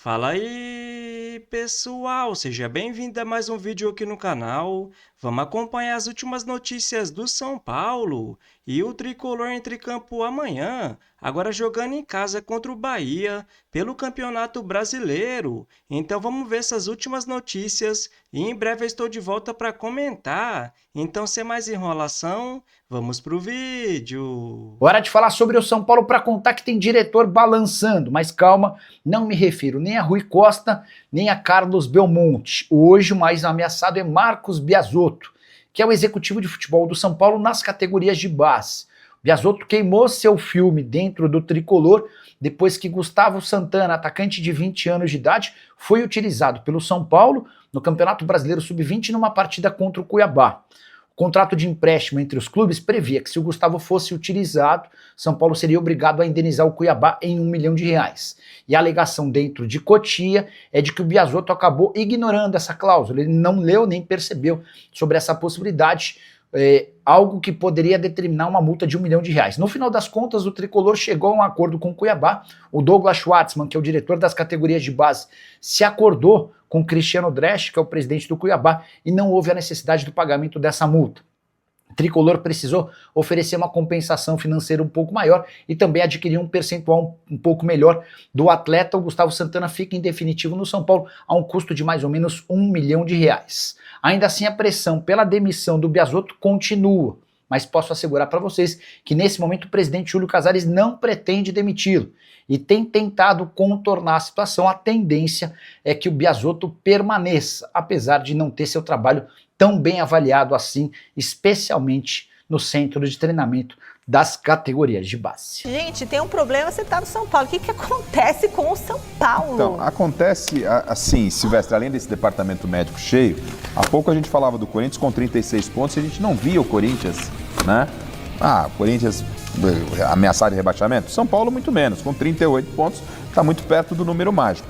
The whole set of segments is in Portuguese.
Fala aí, pessoal! Seja bem-vindo a mais um vídeo aqui no canal. Vamos acompanhar as últimas notícias do São Paulo e o Tricolor entre campo amanhã, agora jogando em casa contra o Bahia pelo Campeonato Brasileiro. Então vamos ver essas últimas notícias e em breve eu estou de volta para comentar. Então, sem mais enrolação, vamos pro vídeo. Hora de falar sobre o São Paulo para contar que tem diretor balançando, mas calma, não me refiro nem a Rui Costa, nem a Carlos Belmonte. Hoje o mais ameaçado é Marcos Biasotto, que é o executivo de futebol do São Paulo nas categorias de base. Biasotto queimou seu filme dentro do Tricolor depois que Gustavo Santana, atacante de 20 anos de idade, foi utilizado pelo São Paulo no Campeonato Brasileiro Sub-20 numa partida contra o Cuiabá. O contrato de empréstimo entre os clubes previa que se o Gustavo fosse utilizado, São Paulo seria obrigado a indenizar o Cuiabá em R$1 milhão. E a alegação dentro de Cotia é de que o Biasotto acabou ignorando essa cláusula, ele não leu nem percebeu sobre essa possibilidade, algo que poderia determinar uma multa de R$1 milhão. No final das contas, o Tricolor chegou a um acordo com o Cuiabá, o Douglas Schwartzman, que é o diretor das categorias de base, se acordou com Cristiano Dresch, que é o presidente do Cuiabá, e não houve a necessidade do pagamento dessa multa. O Tricolor precisou oferecer uma compensação financeira um pouco maior e também adquirir um percentual um pouco melhor do atleta. O Gustavo Santana fica em definitivo no São Paulo a um custo de mais ou menos R$1 milhão. Ainda assim, a pressão pela demissão do Biasotto continua, mas posso assegurar para vocês que nesse momento o presidente Júlio Casares não pretende demiti-lo e tem tentado contornar a situação. A tendência é que o Biasotto permaneça, apesar de não ter seu trabalho tão bem avaliado assim, especialmente no centro de treinamento das categorias de base. Gente, tem um problema, você tá no São Paulo. O que acontece com o São Paulo? Então, acontece assim, Silvestre, além desse departamento médico cheio, há pouco a gente falava do Corinthians com 36 pontos e a gente não via o Corinthians, né? O Corinthians ameaçado de rebaixamento? São Paulo muito menos, com 38 pontos, está muito perto do número mágico.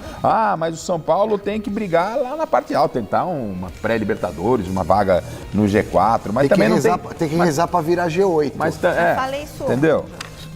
Mas o São Paulo tem que brigar lá na parte alta, tentar uma pré-Libertadores, uma vaga no G4, mas também não tem... Tem que rezar para virar G8. Mas, Eu falei isso. entendeu?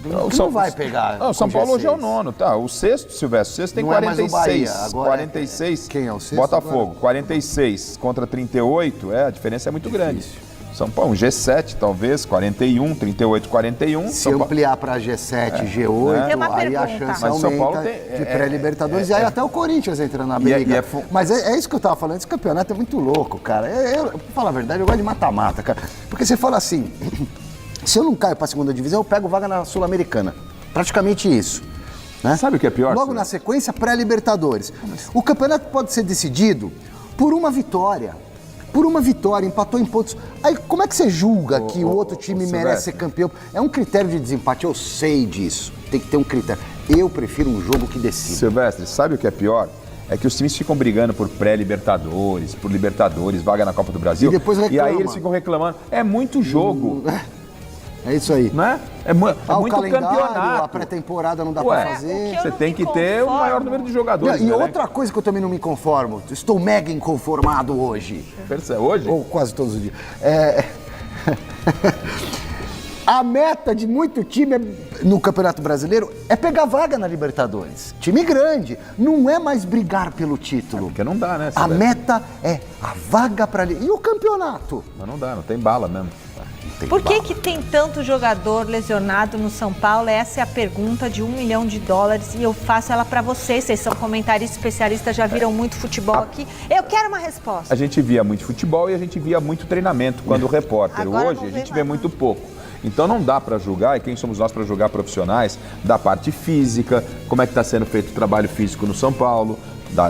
Não vai pegar. O São Paulo hoje é o nono, tá? O sexto, Silvestre, o sexto tem Não é mais o 46. Bahia, agora 46. Quem é o sexto? Botafogo, Agora? 46 contra 38, a diferença é muito grande. São Paulo, um G7 talvez, 41, 38, 41. Se São ampliar para G7, G8, Tem uma aí a pergunta. chance Mas São Paulo aumenta tem- de pré-Libertadores. E aí até o Corinthians entra na briga. Mas é isso que eu tava falando, esse campeonato é muito louco, cara. Pra falar a verdade, eu gosto de mata-mata, cara. Porque você fala assim, se eu não caio pra segunda divisão, eu pego vaga na Sul-Americana. Praticamente isso. Né? Sabe o que é pior? Logo na sequência, pré-Libertadores. O campeonato pode ser decidido por uma vitória. Por uma vitória, empatou em pontos. Aí como é que você julga que o outro time merece ser campeão? É um critério de desempate, eu sei disso. Tem que ter um critério. Eu prefiro um jogo que decide. Silvestre, sabe o que é pior? É que os times ficam brigando por pré-Libertadores, por Libertadores, vaga na Copa do Brasil. E depois reclamam. E aí eles ficam reclamando. É muito jogo, É isso aí. não é? É muito o calendário, campeonato. a pré-temporada não dá Ué, pra fazer. eu Você não tem me que ter o conformo. maior número de jogadores. E né? outra coisa que eu também não me conformo, estou mega inconformado hoje. Hoje? Ou quase todos os dias. A meta de muito time no Campeonato Brasileiro é pegar vaga na Libertadores. Time grande, não é mais brigar pelo título. Porque não dá, né? A Silvestre? meta é a vaga para ali. E o campeonato? Mas não dá, não tem bala mesmo. Por que tem tanto jogador lesionado no São Paulo? Essa é a pergunta de $1 milhão e eu faço ela pra vocês. Vocês são comentaristas especialistas, já viram muito futebol aqui. Eu quero uma resposta. A gente via muito futebol e a gente via muito treinamento quando repórter. Agora Hoje não a gente vê vê mais muito pouco. Então não dá para julgar, e quem somos nós para julgar profissionais da parte física, como é que está sendo feito o trabalho físico no São Paulo,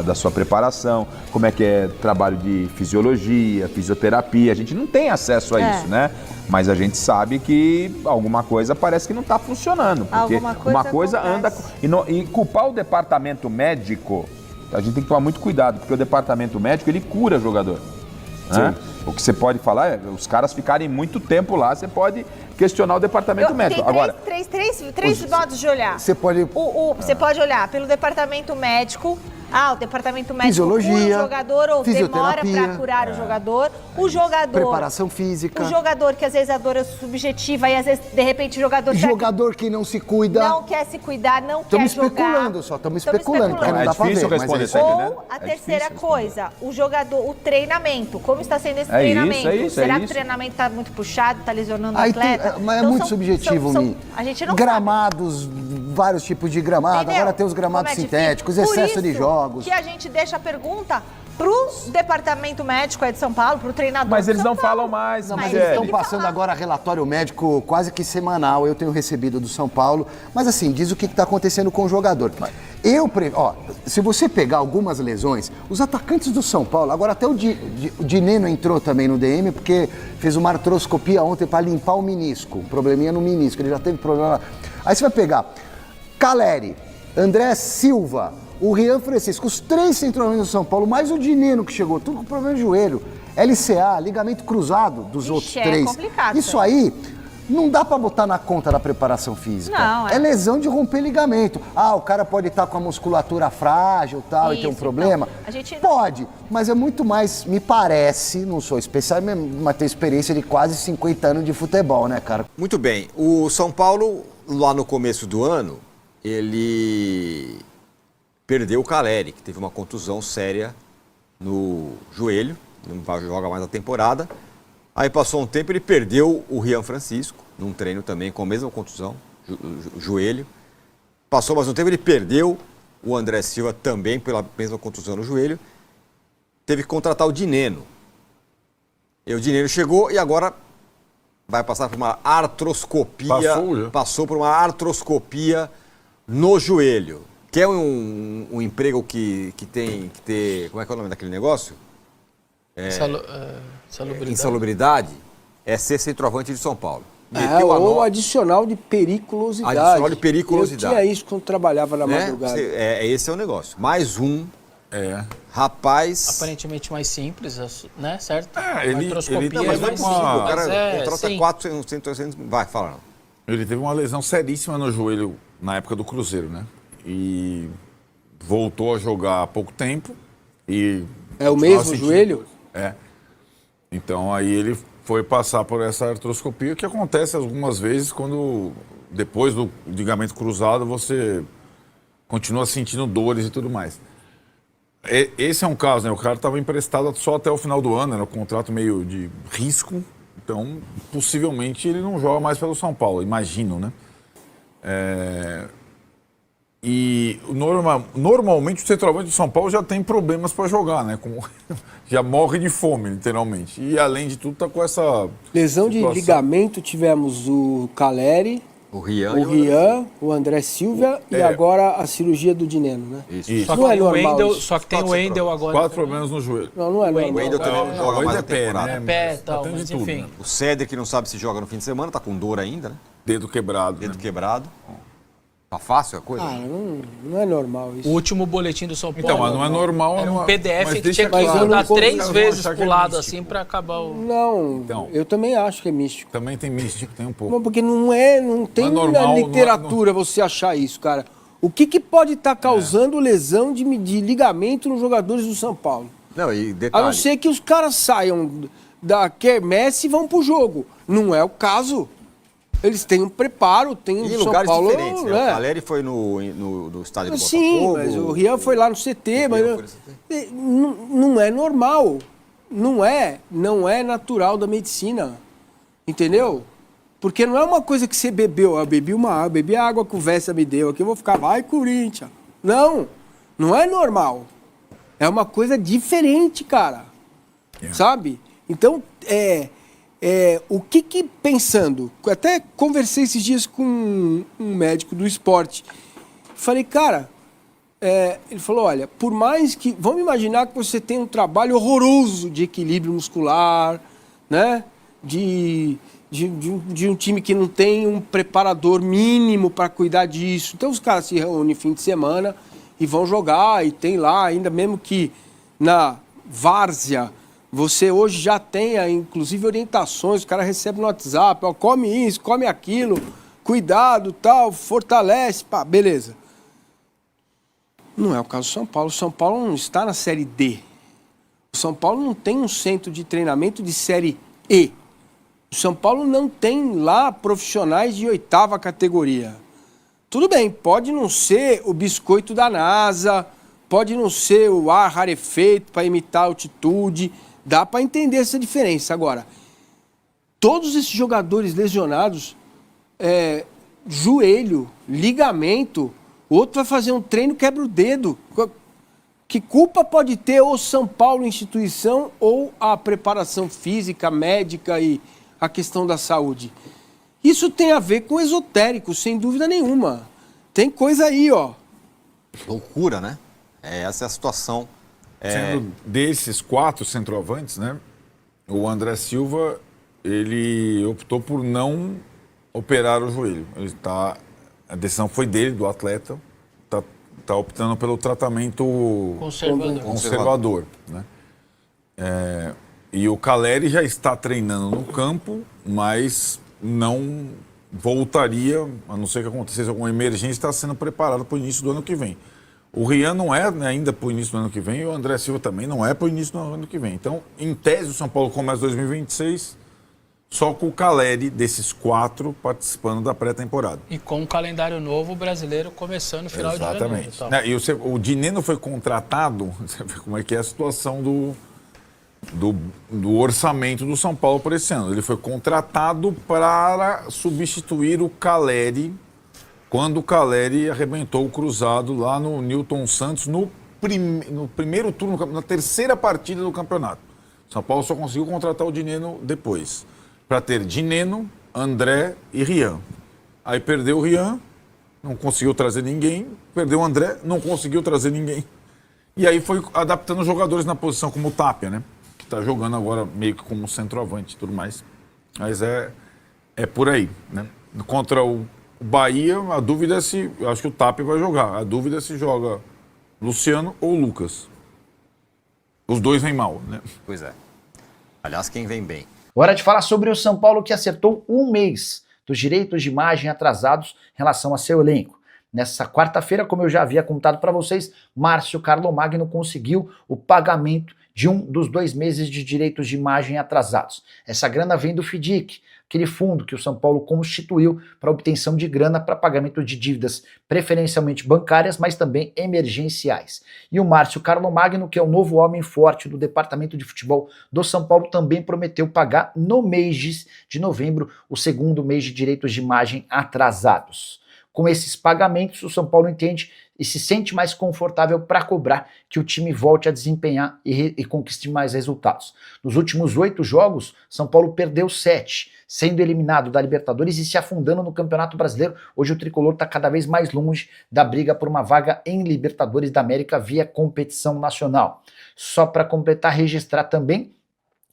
da sua preparação, como é que é trabalho de fisiologia, fisioterapia. A gente não tem acesso a isso, né? Mas a gente sabe que alguma coisa parece que não está funcionando. Porque Alguma coisa anda... acontece. E culpar o departamento médico, a gente tem que tomar muito cuidado, porque o departamento médico, ele cura jogador. Né? O que você pode falar é, os caras ficarem muito tempo lá, você pode questionar o departamento médico. Tem três modos de olhar. Você pode... Você pode olhar pelo departamento médico, o departamento médico Fisiologia, cura o jogador ou demora fisioterapia. para curar o jogador. O jogador... Preparação física. O jogador que às vezes a dor é subjetiva e às vezes, de repente, o jogador... Jogador que não se cuida. Não quer se cuidar, não quer Estamos jogar. especulando só, estamos especulando, porque não É dá pra ver. difícil mas responder é isso isso. aí. Ou Entendendo? a É terceira difícil coisa, o jogador, o treinamento. Como está sendo esse É isso, treinamento? é isso, Será é que o isso. treinamento está muito puxado, está lesionando o Aí tem, atleta? mas é Então, muito subjetivo, Mi. a gente não Gramados, vários tipos de gramado. Entendeu? Agora tem os gramados Como é difícil? sintéticos, Por excesso de isso jogos. que a gente deixa a pergunta pro departamento médico de São Paulo, pro treinador Mas de eles São não Paulo. falam mais, Não, mas Mas eles Michele. estão passando agora relatório médico quase que semanal. Eu tenho recebido do São Paulo. Mas assim, diz o que está acontecendo com o jogador. Se você pegar algumas lesões, os atacantes do São Paulo, agora até o Dineno entrou também no DM, porque fez uma artroscopia ontem para limpar o menisco. Um probleminha no menisco, ele já teve problema lá. Aí você vai pegar Caleri, André Silva, o Rian Francisco, os 3 centroavantes do São Paulo, mais o Dineno que chegou, tudo com problema de joelho, LCA, ligamento cruzado dos outros é 3. complicado Isso aí não dá pra botar na conta da preparação física. Não, é lesão de romper ligamento. O cara pode estar com a musculatura frágil tal, e ter um Isso, problema. então, a gente não- Pode, mas é muito mais, me parece, não sou especialista, mas tenho experiência de quase 50 anos de futebol, né, cara? Muito bem. O São Paulo, lá no começo do ano, ele perdeu o Caleri, que teve uma contusão séria no joelho, não vai jogar mais a temporada. Aí passou um tempo, ele perdeu o Rian Francisco, num treino também com a mesma contusão, joelho. Passou mais um tempo, ele perdeu o André Silva também pela mesma contusão no joelho. Teve que contratar o Dineno. E o Dineno chegou e agora vai passar por uma artroscopia. Passou por uma artroscopia no joelho. Que é um emprego que tem que ter... Como é que é o nome daquele negócio? Salubridade. Insalubridade. É ser centroavante de São Paulo. Ou adicional de periculosidade. Adicional de periculosidade. Eu tinha isso quando trabalhava na madrugada. Esse é o negócio. Mais um rapaz... Aparentemente mais simples, né? Certo? Ele Não, teve mas não é possível. O cara contrata sim. 400... Vai, fala. Ele teve uma lesão seríssima no joelho na época do Cruzeiro, né? E voltou a jogar há pouco tempo e... É o mesmo joelho? É. Então aí ele foi passar por essa artroscopia, que acontece algumas vezes quando, depois do ligamento cruzado, você continua sentindo dores e tudo mais. Esse é um caso, né? O cara estava emprestado só até o final do ano, era um contrato meio de risco, então possivelmente ele não joga mais pelo São Paulo, imagino, né? E normalmente o centroavante do São Paulo já tem problemas para jogar, né? Já morre de fome, literalmente. E além de tudo, tá com essa Lesão situação. de ligamento, tivemos o Caleri, O Rian. o André Silva e agora a cirurgia do Dineno, né? Isso. Só que, Não é tem o normal Wendel, isso. só que tem o Wendel agora. 4 problemas no joelho. Não é O normal. Wendel também não joga mais é a pé, temporada. né? Pé, tal, Tem de mas tudo, enfim. né? O Cédric não sabe se joga no fim de semana, tá com dor ainda, né? Dedo quebrado. Dedo né? quebrado. Tá fácil a coisa? Não é normal isso. O último boletim do São Paulo. Então, mas não é normal. Era não um é- PDF mas que deixa tinha que claro. mandar Mas eu não 3 vou vezes achar que pro é lado místico. assim pra acabar o... Não, Então. eu também acho que é místico. Também tem místico, tem um pouco. Não, porque não tem Não é normal, na não é- literatura você achar isso, cara. O que pode estar causando lesão de ligamento nos jogadores do São Paulo? Não, e A detalhe. não ser que os caras saiam da quermesse e vão pro jogo. Não é o caso. Eles têm um preparo, tem E em São lugares Paulo. diferentes, né? O É. Caleri foi no estádio do Sim, Botafogo. mas o Rian foi lá no CT, mas Rian foi no CT. não é normal. Não é natural da medicina. Entendeu? Porque não é uma coisa que você bebeu. Eu bebi uma água, bebi a água que o Vessa me deu aqui, eu vou ficar, vai Corinthians. Não é normal. É uma coisa diferente, cara. Sabe? Então, o que pensando, até conversei esses dias com um médico do esporte, falei, cara, ele falou, olha, por mais que, vamos imaginar que você tem um trabalho horroroso de equilíbrio muscular, né, de um time que não tem um preparador mínimo para cuidar disso, então os caras se reúnem fim de semana e vão jogar, e tem lá, ainda mesmo que na várzea, você hoje já tem, inclusive, orientações, o cara recebe no WhatsApp, ó, come isso, come aquilo, cuidado, tal, fortalece, pá, beleza. Não é o caso do São Paulo. O São Paulo não está na Série D. O São Paulo não tem um centro de treinamento de Série E. O São Paulo não tem lá profissionais de 8ª categoria. Tudo bem, pode não ser o biscoito da NASA, pode não ser o ar rarefeito para imitar a altitude, dá para entender essa diferença. Agora, todos esses jogadores lesionados, joelho, ligamento, o outro vai fazer um treino, quebra o dedo. Que culpa pode ter o São Paulo instituição ou a preparação física, médica e a questão da saúde? Isso tem a ver com esotérico, sem dúvida nenhuma. Tem coisa aí, ó. Loucura, né? Essa é a situação. Sendo desses 4 centroavantes, né? O André Silva, ele optou por não operar o joelho. A decisão foi dele, do atleta. Tá optando pelo tratamento conservador, né? E o Caleri já está treinando no campo, mas não voltaria, a não ser que acontecesse alguma emergência, está sendo preparado para o início do ano que vem. O Rian não é ainda para o início do ano que vem e o André Silva também não é para o início do ano que vem. Então, em tese, o São Paulo começa 2026 só com o Caleri, desses 4, participando da pré-temporada. E com um calendário novo, o brasileiro começando no final de janeiro. Exatamente. E o Dineno foi contratado, você vê como é que é a situação do orçamento do São Paulo por esse ano. Ele foi contratado para substituir o Caleri, quando o Caleri arrebentou o cruzado lá no Newton Santos no primeiro turno, na terceira partida do campeonato. São Paulo só conseguiu contratar o Dineno depois, para ter Dineno, André e Rian. Aí perdeu o Rian, não conseguiu trazer ninguém, perdeu o André, não conseguiu trazer ninguém. E aí foi adaptando os jogadores na posição, como o Tapia, né? Que está jogando agora meio que como centroavante e tudo mais. Mas é por aí, né? Contra o Bahia, a dúvida é se... Eu acho que o Tapia vai jogar. A dúvida é se joga Luciano ou Lucas. Os dois vêm mal, né? Pois é. Aliás, quem vem bem? Hora de falar sobre o São Paulo, que acertou um mês dos direitos de imagem atrasados em relação a seu elenco. Nessa quarta-feira, como eu já havia contado para vocês, Márcio Carlomagno conseguiu o pagamento de um dos 2 meses de direitos de imagem atrasados. Essa grana vem do FIDIC, aquele fundo que o São Paulo constituiu para obtenção de grana para pagamento de dívidas preferencialmente bancárias, mas também emergenciais. E o Márcio Carlomagno, que é o novo homem forte do departamento de futebol do São Paulo, também prometeu pagar no mês de novembro o 2º mês de direitos de imagem atrasados. Com esses pagamentos, o São Paulo entende e se sente mais confortável para cobrar que o time volte a desempenhar e conquiste mais resultados. Nos últimos 8 jogos, São Paulo perdeu 7, sendo eliminado da Libertadores e se afundando no Campeonato Brasileiro. Hoje o tricolor está cada vez mais longe da briga por uma vaga em Libertadores da América via competição nacional. Só para completar, registrar também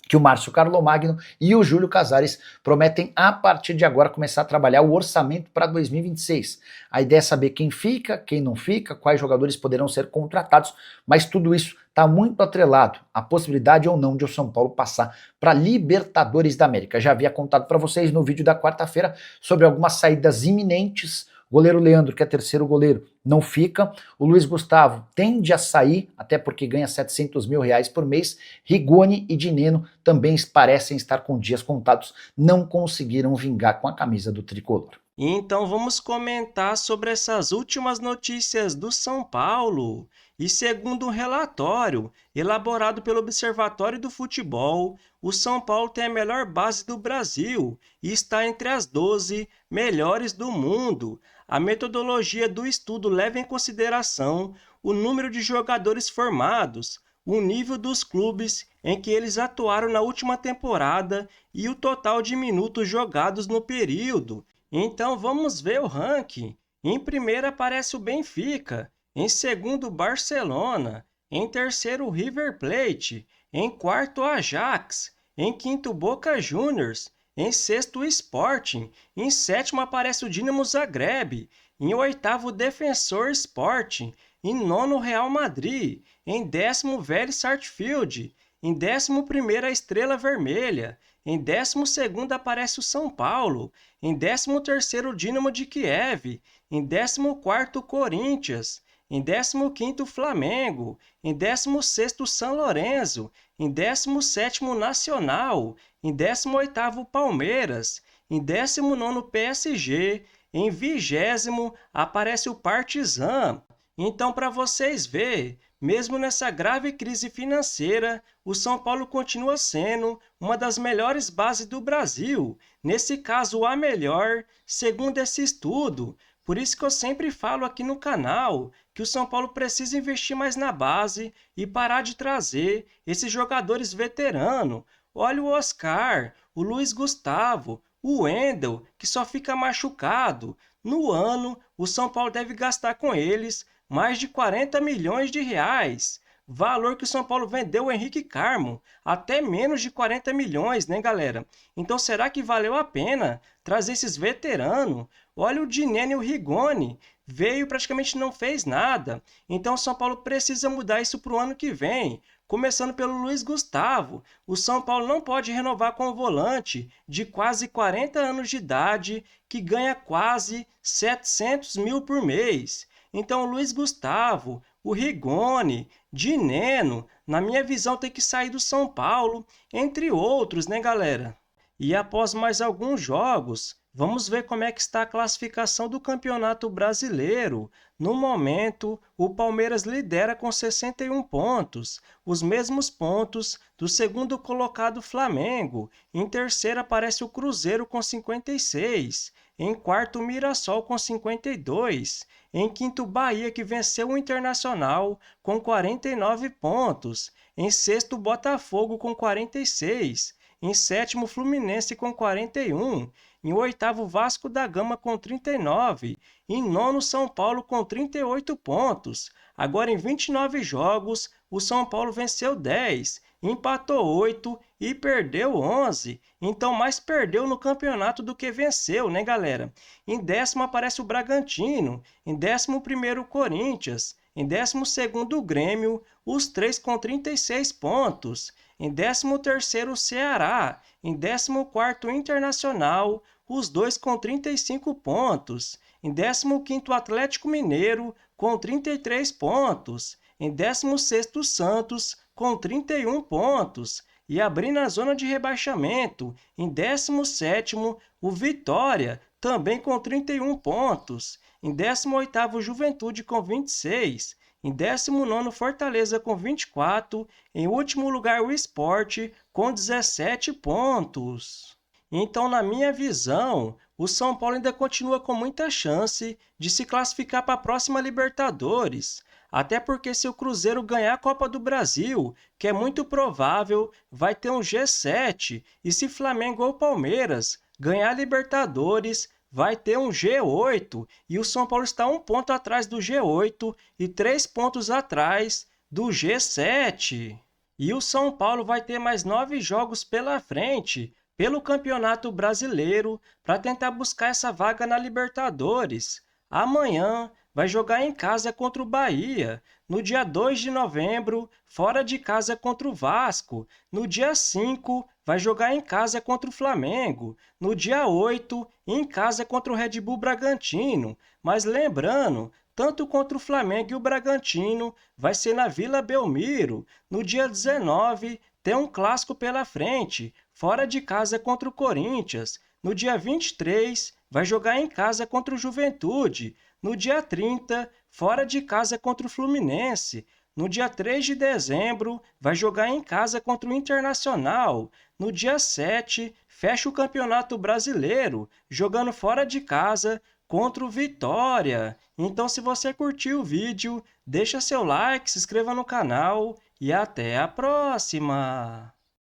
que o Márcio Carlomagno e o Júlio Casares prometem, a partir de agora, começar a trabalhar o orçamento para 2026. A ideia é saber quem fica, quem não fica, quais jogadores poderão ser contratados, mas tudo isso está muito atrelado à possibilidade ou não de o São Paulo passar para Libertadores da América. Já havia contado para vocês no vídeo da quarta-feira sobre algumas saídas iminentes. O goleiro Leandro, que é 3º goleiro, não fica. O Luiz Gustavo tende a sair, até porque ganha R$700 mil por mês. Rigoni e Dineno também parecem estar com dias contados, não conseguiram vingar com a camisa do tricolor. Então vamos comentar sobre essas últimas notícias do São Paulo. E segundo um relatório elaborado pelo Observatório do Futebol, o São Paulo tem a melhor base do Brasil e está entre as 12 melhores do mundo. A metodologia do estudo leva em consideração o número de jogadores formados, o nível dos clubes em que eles atuaram na última temporada e o total de minutos jogados no período. Então vamos ver o ranking. Em primeiro aparece o Benfica, em segundo o Barcelona, em terceiro o River Plate, em quarto o Ajax, em quinto o Boca Juniors, em sexto o Sporting, em sétimo aparece o Dinamo Zagreb, em oitavo o Defensor Sporting, em nono o Real Madrid, em décimo o Vélez Sarsfield, em 11º a Estrela Vermelha, em 12º aparece o São Paulo, em 13º o Dínamo de Kiev, em 14º o Corinthians, em 15º Flamengo, em 16º São Lourenço, em 17º Nacional, em 18º Palmeiras, em 19º PSG, em 20º aparece o Partizan. Então, para vocês verem, mesmo nessa grave crise financeira, o São Paulo continua sendo uma das melhores bases do Brasil, nesse caso a melhor, segundo esse estudo. Por isso que eu sempre falo aqui no canal que o São Paulo precisa investir mais na base e parar de trazer esses jogadores veteranos. Olha o Oscar, o Luiz Gustavo, o Wendel, que só fica machucado. No ano, o São Paulo deve gastar com eles mais de 40 milhões de reais. Valor que o São Paulo vendeu o Henrique Carmo, até menos de 40 milhões, né, galera? Então, será que valeu a pena trazer esses veteranos? Olha o Dineno e o Rigoni, veio e praticamente não fez nada. Então, o São Paulo precisa mudar isso para o ano que vem. Começando pelo Luiz Gustavo, o São Paulo não pode renovar com o volante de quase 40 anos de idade, que ganha quase 700 mil por mês. Então, o Luiz Gustavo, o Rigoni, Dineno, na minha visão, tem que sair do São Paulo, entre outros, né, galera? E após mais alguns jogos, vamos ver como é que está a classificação do Campeonato Brasileiro. No momento, o Palmeiras lidera com 61 pontos, os mesmos pontos do segundo colocado Flamengo. Em terceiro aparece o Cruzeiro com 56. Em quarto, o Mirassol com 52. Em quinto, Bahia, que venceu o Internacional com 49 pontos. Em sexto, Botafogo com 46. Em sétimo, Fluminense com 41. Em oitavo, Vasco da Gama com 39. Em nono, São Paulo com 38 pontos. Agora, em 29 jogos, o São Paulo venceu 10, empatou 8 e perdeu 11. Então, mais perdeu no campeonato do que venceu, né, galera? Em décimo aparece o Bragantino. Em 11º, o Corinthians. Em 12º, o Grêmio, os três com 36 pontos. Em 13º, o Ceará. Em 14º, o Internacional, os dois com 35 pontos. Em 15º, o Atlético Mineiro, com 33 pontos. Em 16º, o Santos, com 31 pontos. E abrindo a zona de rebaixamento, em 17º, o Vitória, também com 31 pontos. Em 18º, o Juventude com 26. Em 19º, Fortaleza com 24. Em último lugar, o Sport com 17 pontos. Então, na minha visão, o São Paulo ainda continua com muita chance de se classificar para a próxima Libertadores. Até porque se o Cruzeiro ganhar a Copa do Brasil, que é muito provável, vai ter um G7. E se Flamengo ou Palmeiras ganhar a Libertadores, vai ter um G8. E o São Paulo está 1 ponto atrás do G8 e 3 pontos atrás do G7. E o São Paulo vai ter mais 9 jogos pela frente pelo Campeonato Brasileiro para tentar buscar essa vaga na Libertadores. Amanhã vai jogar em casa contra o Bahia. No dia 2 de novembro, fora de casa contra o Vasco. No dia 5, vai jogar em casa contra o Flamengo. No dia 8, em casa contra o Red Bull Bragantino. Mas lembrando, tanto contra o Flamengo e o Bragantino, vai ser na Vila Belmiro. No dia 19, tem um clássico pela frente, fora de casa contra o Corinthians. No dia 23, vai jogar em casa contra o Juventude. No dia 30, fora de casa contra o Fluminense. No dia 3 de dezembro, vai jogar em casa contra o Internacional. No dia 7, fecha o Campeonato Brasileiro, jogando fora de casa contra o Vitória. Então, se você curtiu o vídeo, deixa seu like, se inscreva no canal e até a próxima!